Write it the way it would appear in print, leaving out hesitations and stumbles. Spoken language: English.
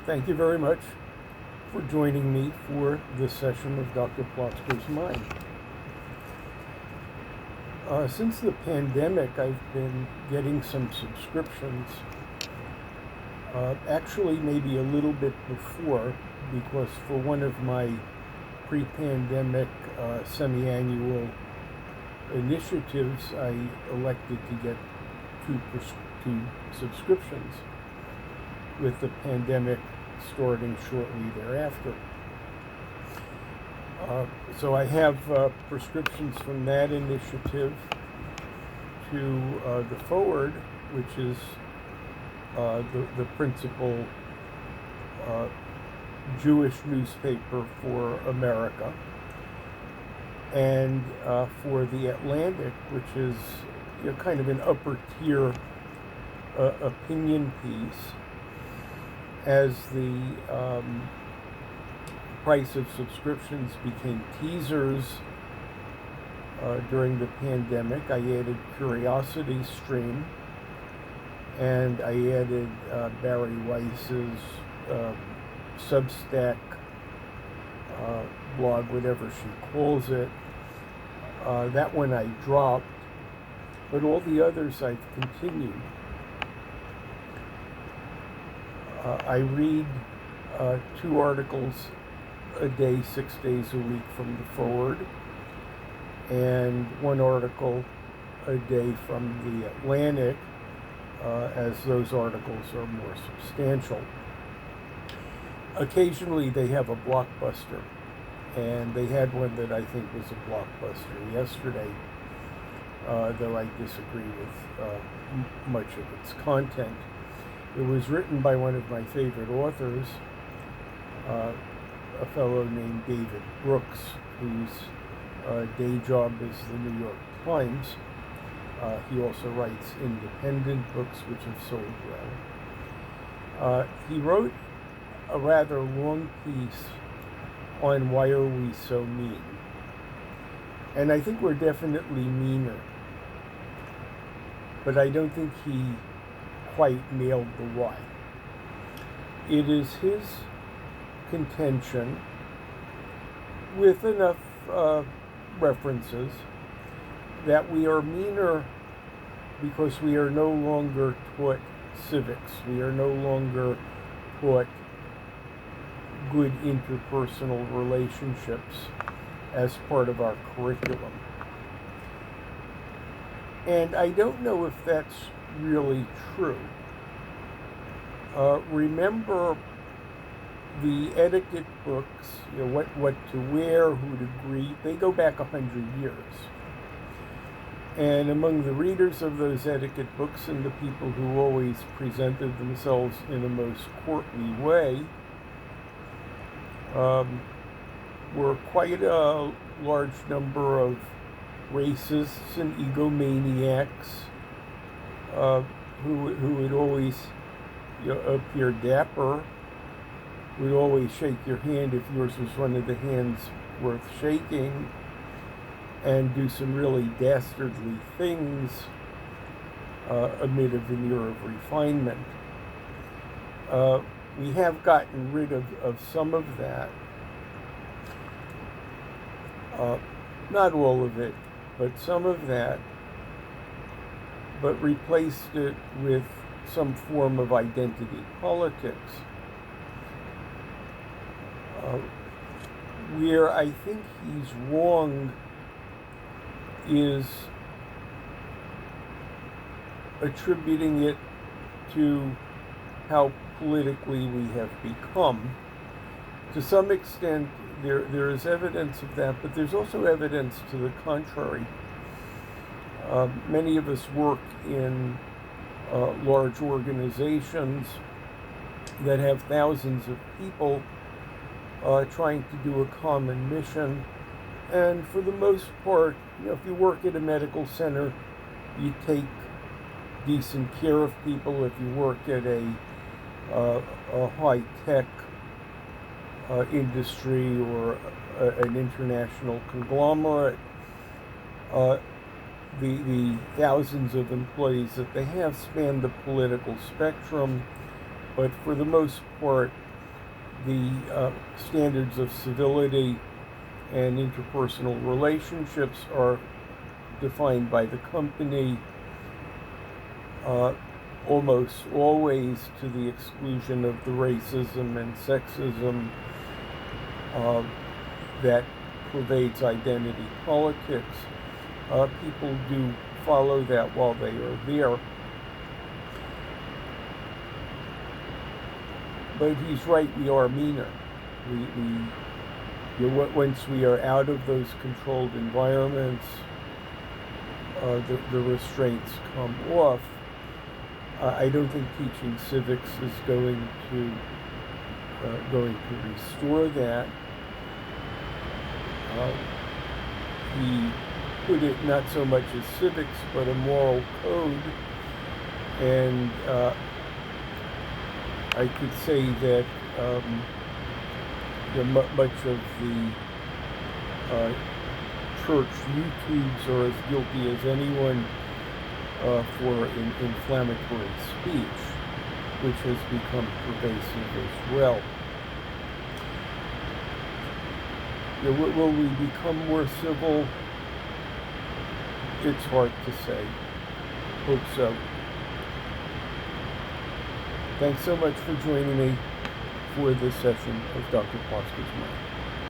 Thank you very much for joining me for this session of Dr. Plotzker's Mind. Since the pandemic, I've been getting some subscriptions, actually maybe a little bit before, because for one of my pre-pandemic semi-annual initiatives, I elected to get two subscriptions, with the pandemic starting shortly thereafter. So I have prescriptions from that initiative to the Forward, which is the principal Jewish newspaper for America, and for the Atlantic, which is kind of an upper tier opinion piece, as the price of subscriptions became teasers during the pandemic. I added Curiosity Stream, and I added Barry Weiss's Substack blog, whatever she calls it. That one I dropped, but all the others I've continued. I read 2 articles a day, 6 days a week from the Forward, and 1 article a day from the Atlantic, as those articles are more substantial. Occasionally they have a blockbuster, and they had one that I think was a blockbuster yesterday, though I disagree with much of its content. It was written by one of my favorite authors, a fellow named David Brooks, whose day job is the New York Times. He also writes independent books, which have sold well. He wrote a rather long piece on why are we so mean. And I think we're definitely meaner. But I don't think he quite nailed the why. It is his contention, with enough references, that we are meaner because we are no longer taught civics. We are no longer taught good interpersonal relationships as part of our curriculum. And I don't know if that's really true. Remember the etiquette books, what to wear, who to greet, they go back 100 years. And among the readers of those etiquette books and the people who always presented themselves in a most courtly way were quite a large number of racists and egomaniacs who would always appear dapper, would always shake your hand if yours was one of the hands worth shaking, and do some really dastardly things amid a veneer of refinement. We have gotten rid of some of that. Not all of it, but some of that, but replaced it with some form of identity politics. Where I think he's wrong is attributing it to how politically we have become. To some extent, there is evidence of that, but there's also evidence to the contrary. Many of us work in large organizations that have thousands of people trying to do a common mission, and for the most part, if you work at a medical center, you take decent care of people. If you work at a high-tech industry or an international conglomerate, the thousands of employees that they have span the political spectrum, but for the most part, the standards of civility and interpersonal relationships are defined by the company, almost always to the exclusion of the racism and sexism that pervades identity politics. People do follow that while they are there. But he's right, we are meaner. Once we are out of those controlled environments, the restraints come off. I don't think teaching civics is going to restore that. He put it not so much as civics, but a moral code, and I could say that much of the church YouTubes are as guilty as anyone for inflammatory speech, which has become pervasive as well. Will we become more civil? It's hard to say. Hope so. Thanks so much for joining me for this session of Dr. Plotzker's Mind.